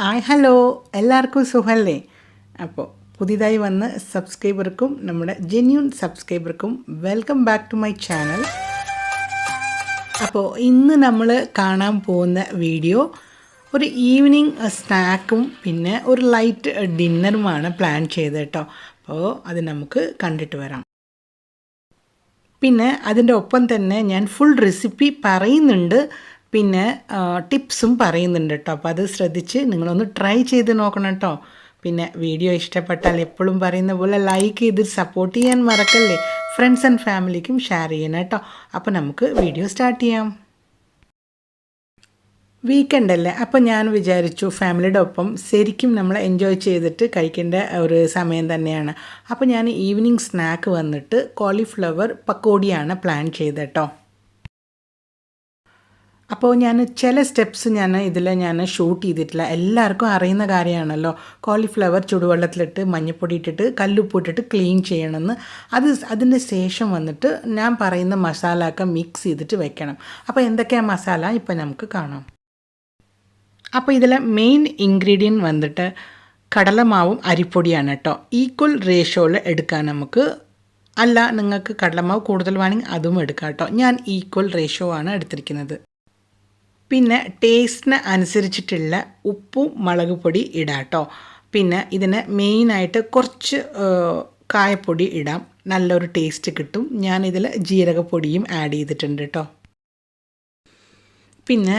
Hi hello എല്ലാവർക്കും സുഖമല്ലേ? അപ്പോൾ പുതിയതായി വന്ന സബ്സ്ക്രൈബർക്കും നമ്മുടെ ജെന്യൂൻ സബ്സ്ക്രൈബർക്കും welcome back to my channel. അപ്പോൾ ഇന്ന് നമ്മൾ കാണാൻ പോകുന്ന വീഡിയോ ഒരു ഈവനിങ് സ്നാക്കും പിന്നെ ഒരു ലൈറ്റ് ഡിന്നറുമാണ് പ്ലാൻ ചെയ്തത് കേട്ടോ. അപ്പോൾ അത് നമുക്ക് കണ്ടിട്ട് വരാം. പിന്നെ അതിൻ്റെ ഒപ്പം തന്നെ ഞാൻ ഫുൾ റെസിപ്പി പറയുന്നുണ്ട്, പിന്നെ ടിപ്സും പറയുന്നുണ്ട് കേട്ടോ. അപ്പോൾ അത് ശ്രദ്ധിച്ച് നിങ്ങളൊന്ന് ട്രൈ ചെയ്ത് നോക്കണം കേട്ടോ. പിന്നെ വീഡിയോ ഇഷ്ടപ്പെട്ടാൽ എപ്പോഴും പറയുന്ന പോലെ ലൈക്ക് ചെയ്ത് സപ്പോർട്ട് ചെയ്യാൻ മറക്കല്ലേ. ഫ്രണ്ട്സ് ആൻഡ് ഫാമിലിക്കും ഷെയർ ചെയ്യണം കേട്ടോ. അപ്പോൾ നമുക്ക് വീഡിയോ സ്റ്റാർട്ട് ചെയ്യാം. വീക്കെൻഡ് അല്ലേ, അപ്പോൾ ഞാൻ വിചാരിച്ചു ഫാമിലിയുടെ ഒപ്പം ശരിക്കും നമ്മൾ എൻജോയ് ചെയ്തിട്ട് കഴിക്കേണ്ട ഒരു സമയം തന്നെയാണ്. അപ്പോൾ ഞാൻ ഈവനിങ് സ്നാക്ക് വന്നിട്ട് കോളിഫ്ലവർ പക്കോടിയാണ് പ്ലാൻ ചെയ്തത് കേട്ടോ. അപ്പോൾ ഞാൻ ചില സ്റ്റെപ്സ് ഞാൻ ഷൂട്ട് ചെയ്തിട്ടില്ല. എല്ലാവർക്കും അറിയുന്ന കാര്യമാണല്ലോ, കോളിഫ്ലവർ ചുടുവെള്ളത്തിലിട്ട് മഞ്ഞൾപ്പൊടി ഇട്ടിട്ട് കല്ലുപ്പ് ഇട്ടിട്ട് ക്ലീൻ ചെയ്യണമെന്ന്. അതിൻ്റെ ശേഷം വന്നിട്ട് ഞാൻ പറയുന്ന മസാല ഒക്കെ മിക്സ് ചെയ്തിട്ട് വെക്കണം. അപ്പോൾ എന്തൊക്കെയാണ് മസാല ഇപ്പോൾ നമുക്ക് കാണാം. അപ്പോൾ ഇതിലെ മെയിൻ ഇൻഗ്രീഡിയൻറ്റ് വന്നിട്ട് കടലമാവും അരിപ്പൊടിയാണ് കേട്ടോ. ഈക്വൽ റേഷ്യോയിൽ എടുക്കാൻ നമുക്ക്. അല്ല, നിങ്ങൾക്ക് കടലമാവ് കൂടുതൽ വേണമെങ്കിൽ അതും എടുക്കാം കേട്ടോ. ഞാൻ ഈക്വൽ റേഷ്യോ ആണ് എടുത്തിരിക്കുന്നത്. പിന്നെ ടേസ്റ്റിന് അനുസരിച്ചിട്ടുള്ള ഉപ്പും മുളക് പൊടി ഇടാം കേട്ടോ. പിന്നെ ഇതിന് മെയിനായിട്ട് കുറച്ച് കായപ്പൊടി ഇടാം, നല്ലൊരു ടേസ്റ്റ് കിട്ടും. ഞാനിതിൽ ജീരകപ്പൊടിയും ആഡ് ചെയ്തിട്ടുണ്ട് കേട്ടോ. പിന്നെ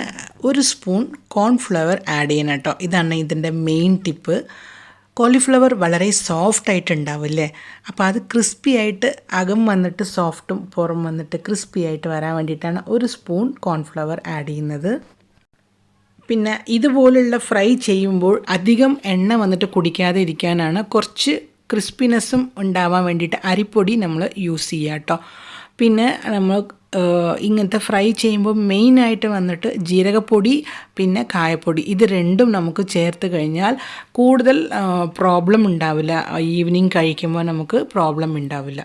ഒരു സ്പൂൺ കോൺഫ്ലവർ ആഡ് ചെയ്യണം കേട്ടോ. ഇതാണ് ഇതിൻ്റെ മെയിൻ ടിപ്പ്. കോളിഫ്ലവർ വളരെ സോഫ്റ്റ് ആയിട്ട് ഉണ്ടാവില്ലേ, അപ്പോൾ അത് ക്രിസ്പി ആയിട്ട് അകം വന്നിട്ട് സോഫ്റ്റും പുറം വന്നിട്ട് ക്രിസ്പി ആയിട്ട് വരാൻ വേണ്ടിയിട്ടാണ് ഒരു സ്പൂൺ കോൺഫ്ലവർ ആഡ് ചെയ്യുന്നത്. പിന്നെ ഇതുപോലുള്ള ഫ്രൈ ചെയ്യുമ്പോൾ അധികം എണ്ണ വന്നിട്ട് കുടിക്കാതെ ഇരിക്കാനാണ്, കുറച്ച് ക്രിസ്പിനെസ്സും ഉണ്ടാവാൻ വേണ്ടിയിട്ട് അരിപ്പൊടി നമ്മൾ യൂസ് ചെയ്യുക കേട്ടോ. പിന്നെ നമ്മൾ ഇങ്ങനത്തെ ഫ്രൈ ചെയ്യുമ്പോൾ മെയിനായിട്ട് വന്നിട്ട് ജീരകപ്പൊടി പിന്നെ കായപ്പൊടി ഇത് രണ്ടും നമുക്ക് ചേർത്ത് കഴിഞ്ഞാൽ കൂടുതൽ പ്രോബ്ലം ഉണ്ടാവില്ല. ഈവനിങ് കഴിക്കുമ്പോൾ നമുക്ക് പ്രോബ്ലം ഉണ്ടാവില്ല.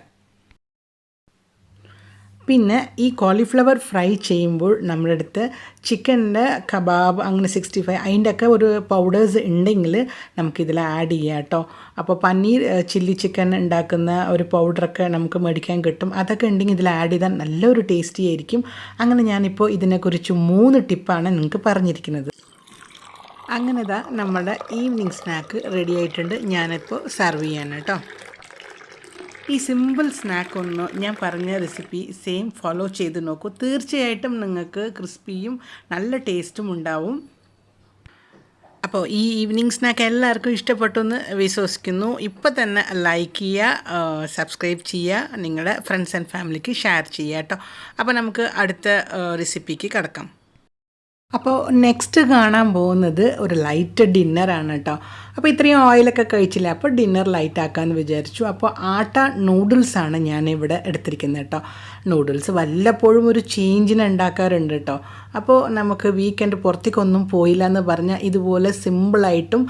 പിന്നെ ഈ കോളിഫ്ലവർ ഫ്രൈ ചെയ്യുമ്പോൾ നമ്മുടെ അടുത്ത് ചിക്കൻ്റെ കബാബ് അങ്ങനെ 65 അതിൻ്റെയൊക്കെ ഒരു പൗഡേഴ്സ് ഉണ്ടെങ്കിൽ നമുക്കിതിൽ ആഡ് ചെയ്യാം കേട്ടോ. അപ്പോൾ പനീർ ചില്ലി ചിക്കൻ ഉണ്ടാക്കുന്ന ഒരു പൗഡറൊക്കെ നമുക്ക് മേടിക്കാൻ കിട്ടും. അതൊക്കെ ഉണ്ടെങ്കിൽ ഇതിൽ ആഡ് ചെയ്താൽ നല്ലൊരു ടേസ്റ്റി ആയിരിക്കും. അങ്ങനെ ഞാനിപ്പോൾ ഇതിനെക്കുറിച്ച് 3 ടിപ്പാണ് നിങ്ങൾക്ക് പറഞ്ഞിരിക്കുന്നത്. അങ്ങനെ നമ്മുടെ ഈവനിങ് സ്നാക്ക് റെഡി ആയിട്ടുണ്ട്. ഞാനിപ്പോൾ സെർവ് ചെയ്യാൻ കേട്ടോ. ഈ സിമ്പിൾ സ്നാക്ക് ഒന്ന് ഞാൻ പറഞ്ഞ റെസിപ്പി സെയിം ഫോളോ ചെയ്ത് നോക്കൂ. തീർച്ചയായിട്ടും നിങ്ങൾക്ക് ക്രിസ്പിയും നല്ല ടേസ്റ്റും ഉണ്ടാവും. അപ്പോൾ ഈ ഈവനിങ് സ്നാക്ക് എല്ലാവർക്കും ഇഷ്ടപ്പെട്ടു എന്ന് വിശ്വസിക്കുന്നു. ഇപ്പോൾ തന്നെ ലൈക്ക് ചെയ്യുക, സബ്സ്ക്രൈബ് ചെയ്യുക, നിങ്ങളുടെ ഫ്രണ്ട്സ് ആൻഡ് ഫാമിലിക്ക് ഷെയർ ചെയ്യുക കേട്ടോ. അപ്പോൾ നമുക്ക് അടുത്ത റെസിപ്പിക്ക് കിടക്കാം. അപ്പോൾ നെക്സ്റ്റ് കാണാൻ പോകുന്നത് ഒരു ലൈറ്റ് ഡിന്നറാണ് കേട്ടോ. അപ്പോൾ ഇത്രയും ഓയിലൊക്കെ കഴിച്ചില്ല, അപ്പോൾ ഡിന്നർ ലൈറ്റ് ആക്കാമെന്ന് വിചാരിച്ചു. അപ്പോൾ ആട്ട നൂഡിൽസാണ് ഞാനിവിടെ എടുത്തിരിക്കുന്നത് കേട്ടോ. നൂഡിൽസ് വല്ലപ്പോഴും ഒരു ചേഞ്ചിന് ഉണ്ടാക്കാറുണ്ട് കേട്ടോ. അപ്പോൾ നമുക്ക് വീക്കെൻഡ് പുറത്തേക്കൊന്നും പോയില്ല എന്ന് പറഞ്ഞാൽ ഇതുപോലെ സിമ്പിളായിട്ടും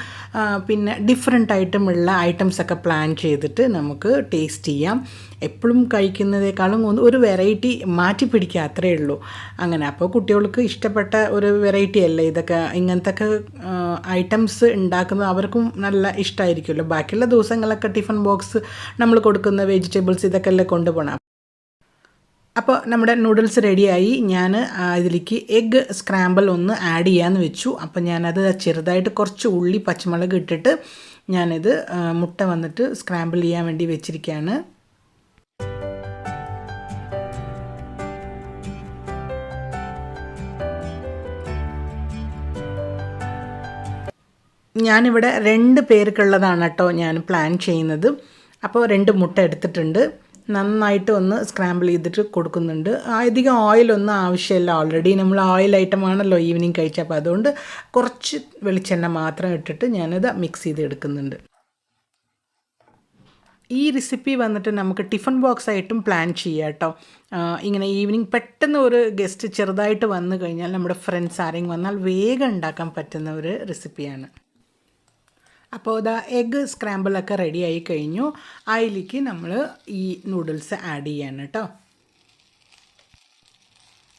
പിന്നെ ഡിഫറെൻ്റ് ആയിട്ടുമുള്ള ഐറ്റംസൊക്കെ പ്ലാൻ ചെയ്തിട്ട് നമുക്ക് ടേസ്റ്റ് ചെയ്യാം. എപ്പോഴും കഴിക്കുന്നതേക്കാളും ഒരു വെറൈറ്റി മാറ്റി പിടിക്കുക, അത്രയേ ഉള്ളൂ. അങ്ങനെ അപ്പോൾ കുട്ടികൾക്ക് ഇഷ്ടപ്പെട്ട ഒരു വെറൈറ്റി അല്ലേ ഇതൊക്കെ. ഇങ്ങനത്തെ ഐറ്റംസ് ഉണ്ടാക്കുന്നത് അവർക്കും നല്ല ഇഷ്ടമായിരിക്കുമല്ലോ. ബാക്കിയുള്ള ദിവസങ്ങളൊക്കെ ടിഫിൻ ബോക്സ് നമ്മൾ കൊടുക്കുന്ന വെജിറ്റബിൾസ് ഇതൊക്കെ അല്ലേ കൊണ്ടുപോകണം. അപ്പോൾ നമ്മുടെ നൂഡിൽസ് റെഡിയായി. ഞാൻ ഇതിലേക്ക് എഗ്ഗ് സ്ക്രാമ്പിൾ ഒന്ന് ആഡ് ചെയ്യാമെന്ന് വെച്ചു. അപ്പോൾ ഞാനത് ചെറുതായിട്ട് കുറച്ച് ഉള്ളി പച്ചമുളക് ഇട്ടിട്ട് ഞാനിത് മുട്ട വന്നിട്ട് സ്ക്രാമ്പിൾ ചെയ്യാൻ വേണ്ടി വെച്ചിരിക്കുകയാണ്. ഞാനിവിടെ 2 പേർക്കുള്ളതാണ് കേട്ടോ ഞാൻ പ്ലാൻ ചെയ്യുന്നത്. അപ്പോൾ 2 മുട്ട എടുത്തിട്ടുണ്ട്. നന്നായിട്ട് ഒന്ന് സ്ക്രാമ്പിൾ ചെയ്തിട്ട് കൊടുക്കുന്നുണ്ട്. അധികം ഓയിലൊന്നും ആവശ്യമില്ല, ഓൾറെഡി നമ്മൾ ഓയിൽ ഐറ്റമാണല്ലോ ഈവനിങ് കഴിച്ചത്. അപ്പോൾ അതുകൊണ്ട് കുറച്ച് വെളിച്ചെണ്ണ മാത്രം ഇട്ടിട്ട് ഞാനിത് മിക്സ് ചെയ്ത് എടുക്കുന്നുണ്ട്. ഈ റെസിപ്പി വന്നിട്ട് നമുക്ക് ടിഫിൻ ബോക്സ് ആയിട്ടും പ്ലാൻ ചെയ്യാം കേട്ടോ. ഇങ്ങനെ ഈവനിങ് പെട്ടെന്ന് ഒരു ഗസ്റ്റ് ചെറുതായിട്ട് വന്നു കഴിഞ്ഞാൽ നമ്മുടെ ഫ്രണ്ട്സ് ആരെങ്കിലും വന്നാൽ വേഗം ഉണ്ടാക്കാൻ പറ്റുന്ന ഒരു റെസിപ്പിയാണ്. അപ്പോൾ എഗ്ഗ് സ്ക്രാമ്പിളൊക്കെ റെഡി ആയി കഴിഞ്ഞു. അതിലേക്ക് നമ്മൾ ഈ നൂഡിൽസ് ആഡ് ചെയ്യാണ് കേട്ടോ.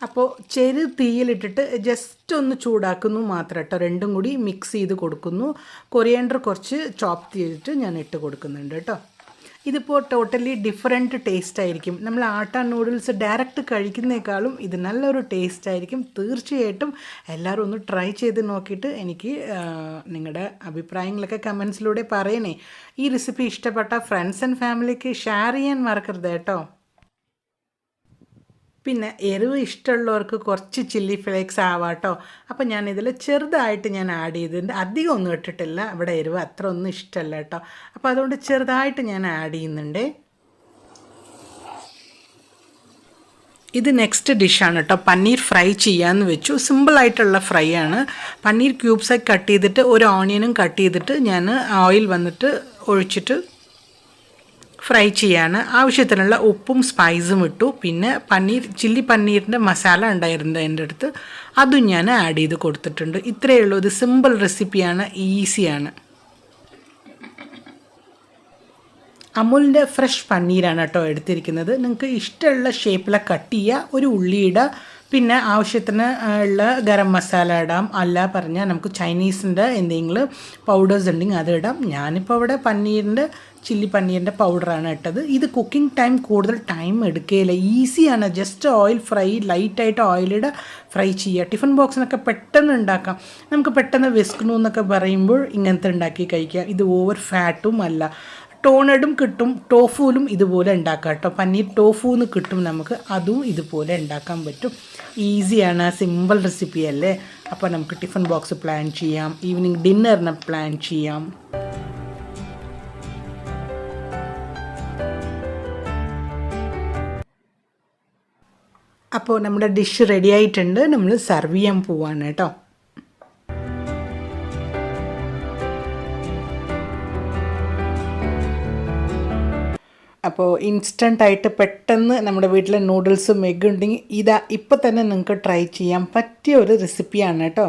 അപ്പോൾ ചെറു തീയിലിട്ടിട്ട് ജസ്റ്റ് ഒന്ന് ചൂടാക്കുന്നു മാത്രം കേട്ടോ. രണ്ടും കൂടി മിക്സ് ചെയ്ത് കൊടുക്കുന്നു. കൊറിയാൻഡർ കുറച്ച് ചോപ്പ് ചെയ്തിട്ട് ഞാൻ ഇട്ട് കൊടുക്കുന്നുണ്ട് കേട്ടോ. ഇതിപ്പോൾ ടോട്ടലി ഡിഫറെൻറ്റ് ടേസ്റ്റ് ആയിരിക്കും. നമ്മൾ ആട്ട നൂഡിൽസ് ഡയറക്റ്റ് കഴിക്കുന്നേക്കാളും ഇത് നല്ലൊരു ടേസ്റ്റ് ആയിരിക്കും. തീർച്ചയായിട്ടും എല്ലാവരും ഒന്ന് ട്രൈ ചെയ്ത് നോക്കിയിട്ട് എനിക്ക് നിങ്ങളുടെ അഭിപ്രായങ്ങളൊക്കെ കമൻസിലൂടെ പറയണേ. ഈ റെസിപ്പി ഇഷ്ടപ്പെട്ട ഫ്രണ്ട്സ് ആൻഡ് ഫാമിലിക്ക് ഷെയർ ചെയ്യാൻ മറക്കരുത് കേട്ടോ. പിന്നെ എരിവ് ഇഷ്ടമുള്ളവർക്ക് കുറച്ച് ചില്ലി ഫ്ലേക്സ് ആവാട്ടോ. അപ്പോൾ ഞാനിതിൽ ചെറുതായിട്ട് ഞാൻ ആഡ് ചെയ്തിട്ടുണ്ട്. അധികം ഒന്നും ഇട്ടിട്ടില്ല. ഇവിടെ എരിവ് അത്ര ഒന്നും ഇഷ്ടമല്ല കേട്ടോ. അപ്പോൾ അതുകൊണ്ട് ചെറുതായിട്ട് ഞാൻ ആഡ് ചെയ്യുന്നുണ്ട്. ഇത് നെക്സ്റ്റ് ഡിഷാണ് കേട്ടോ. പനീർ ഫ്രൈ ചെയ്യാമെന്ന് വെച്ചു. സിമ്പിളായിട്ടുള്ള ഫ്രൈ ആണ്. പനീർ ക്യൂബ്സായി കട്ട് ചെയ്തിട്ട് ഒരു ഓണിയനും കട്ട് ചെയ്തിട്ട് ഞാൻ ഓയിൽ വന്നിട്ട് ഒഴിച്ചിട്ട് ഫ്രൈ ചെയ്യാണ്. ആവശ്യത്തിനുള്ള ഉപ്പും സ്പൈസും ഇട്ടു. പിന്നെ ചില്ലി പനീറിൻ്റെ മസാല ഉണ്ടായിരുന്നു എൻ്റെ അടുത്ത്, അതും ഞാൻ ആഡ് ചെയ്ത് കൊടുത്തിട്ടുണ്ട്. ഇത്രയേ ഉള്ളൂ. ഇത് സിമ്പിൾ റെസിപ്പിയാണ്, ഈസിയാണ്. അമുലിൻ്റെ ഫ്രഷ് പനീരാണ് കേട്ടോ എടുത്തിരിക്കുന്നത്. നിങ്ങൾക്ക് ഇഷ്ടമുള്ള ഷേപ്പിൽ കട്ട് ചെയ്യുക. ഒരു ഉള്ളിയിടുക. പിന്നെ ആവശ്യത്തിന് ഉള്ള ഗരം മസാല ഇടാം. അല്ല പറഞ്ഞാൽ നമുക്ക് ചൈനീസിൻ്റെ എന്തെങ്കിലും പൗഡേഴ്സ് ഉണ്ടെങ്കിൽ അത് ഇടാം. ഞാനിപ്പോൾ ഇവിടെ ചില്ലി പനീറിൻ്റെ പൗഡറാണ് ഇട്ടത്. ഇത് കുക്കിംഗ് ടൈം കൂടുതൽ ടൈം എടുക്കുകയില്ല, ഈസിയാണ്. ജസ്റ്റ് ഓയിൽ ഫ്രൈ ലൈറ്റായിട്ട് ഓയിലിടെ ഫ്രൈ ചെയ്യുക. ടിഫിൻ ബോക്സിനൊക്കെ പെട്ടെന്ന് ഉണ്ടാക്കാം. നമുക്ക് പെട്ടെന്ന് വിസ്കണു എന്നൊക്കെ പറയുമ്പോൾ ഇങ്ങനത്തെ ഉണ്ടാക്കി കഴിക്കാം. ഇത് ഓവർ ഫാറ്റും അല്ല. ടോണഡും കിട്ടും. ടോഫൂലും ഇതുപോലെ ഉണ്ടാക്കാം കേട്ടോ. പനീർ ടോഫൂന്ന് കിട്ടും നമുക്ക്. അതും ഇതുപോലെ ഉണ്ടാക്കാൻ പറ്റും. ഈസിയാണ്, സിമ്പിൾ റെസിപ്പി അല്ലേ. അപ്പോൾ നമുക്ക് ടിഫിൻ ബോക്സ് പ്ലാൻ ചെയ്യാം, ഈവനിങ് ഡിന്നറിന് പ്ലാൻ ചെയ്യാം. അപ്പോൾ നമ്മുടെ ഡിഷ് റെഡി ആയിട്ടുണ്ട്. നമ്മൾ സെർവ് ചെയ്യാൻ പോവാണ് കേട്ടോ. അപ്പോൾ ഇൻസ്റ്റൻ്റായിട്ട് പെട്ടെന്ന് നമ്മുടെ വീട്ടിലെ നൂഡിൽസും എഗ്ഗും ഉണ്ടെങ്കിൽ ഇപ്പോൾ തന്നെ നിങ്ങൾക്ക് ട്രൈ ചെയ്യാൻ പറ്റിയ ഒരു റെസിപ്പിയാണ് കേട്ടോ.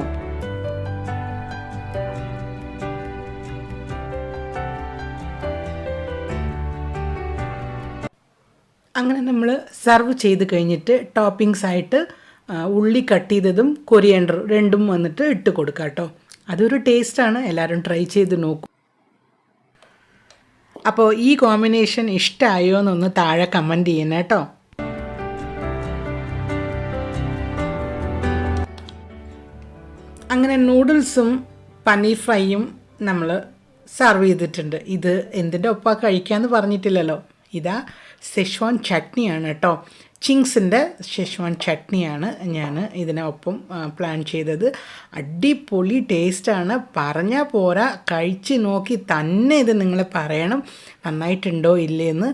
അങ്ങനെ നമ്മൾ സെർവ് ചെയ്ത് കഴിഞ്ഞിട്ട് ടോപ്പിങ്സ് ആയിട്ട് ഉള്ളി കട്ട് ചെയ്തതും കൊറിയാൻഡർ രണ്ടും വന്നിട്ട് ഇട്ട് കൊടുക്കാം കേട്ടോ. അതൊരു ടേസ്റ്റാണ്. എല്ലാവരും ട്രൈ ചെയ്ത് നോക്കും. അപ്പോൾ ഈ കോമ്പിനേഷൻ ഇഷ്ടമായോ എന്നൊന്ന് താഴെ കമൻറ്റ് ചെയ്യണം കേട്ടോ. അങ്ങനെ നൂഡിൽസും പനീർ ഫ്രൈയും നമ്മൾ സെർവ് ചെയ്തിട്ടുണ്ട്. ഇത് എന്തിൻ്റെ ഒപ്പം കഴിക്കാമെന്ന് പറഞ്ഞിട്ടില്ലല്ലോ. ഇതാ സെഷ്വാൻ ചട്നിയാണ് കേട്ടോ. ചിങ്സിൻ്റെ ഷെഷ്വാൻ ചട്നിയാണ് ഞാൻ ഇതിനൊപ്പം പ്ലാൻ ചെയ്തത്. അടിപൊളി ടേസ്റ്റാണ്, പറഞ്ഞാൽ പോരാ. കഴിച്ച് നോക്കി തന്നെ ഇത് നിങ്ങൾ പറയണം നന്നായിട്ടുണ്ടോ ഇല്ലേന്ന്.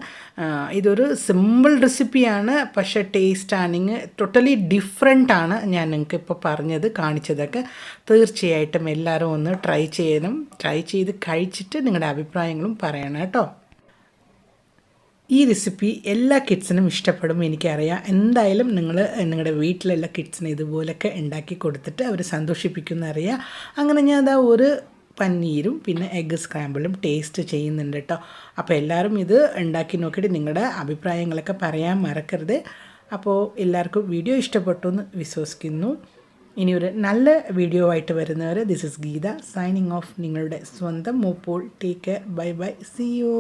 ഇതൊരു സിമ്പിൾ റെസിപ്പിയാണ്, പക്ഷേ ടേസ്റ്റ് ആണെങ്കിൽ ടോട്ടലി ഡിഫറെൻ്റാണ്. ഞാൻ നിങ്ങൾക്ക് ഇപ്പോൾ കാണിച്ചതൊക്കെ. തീർച്ചയായിട്ടും എല്ലാവരും ഒന്ന് ട്രൈ ചെയ്യണം. ട്രൈ ചെയ്ത് കഴിച്ചിട്ട് നിങ്ങളുടെ അഭിപ്രായങ്ങളും പറയണം കേട്ടോ. ഈ റെസിപ്പി എല്ലാ കിഡ്സിനും ഇഷ്ടപ്പെടും എനിക്കറിയാം. എന്തായാലും നിങ്ങൾ നിങ്ങളുടെ വീട്ടിലുള്ള കിഡ്സിന് ഇതുപോലൊക്കെ ഉണ്ടാക്കി കൊടുത്തിട്ട് അവർ സന്തോഷിപ്പിക്കുമെന്നറിയാം. അങ്ങനെ ഞാൻ ഒരു പനീരും പിന്നെ എഗ്ഗ് സ്ക്രാമ്പിളും ടേസ്റ്റ് ചെയ്യുന്നുണ്ട് കേട്ടോ. അപ്പോൾ എല്ലാവരും ഇത് ഉണ്ടാക്കി നോക്കിയിട്ട് നിങ്ങളുടെ അഭിപ്രായങ്ങളൊക്കെ പറയാൻ മറക്കരുത്. അപ്പോൾ എല്ലാവർക്കും വീഡിയോ ഇഷ്ടപ്പെട്ടു എന്ന് വിശ്വസിക്കുന്നു. ഇനിയൊരു നല്ല വീഡിയോ ആയിട്ട് വരുന്നവരെ this is Geetha signing off. നിങ്ങളുടെ സ്വന്തം മൂപ്പോൾ. Take care. Bye bye. See U.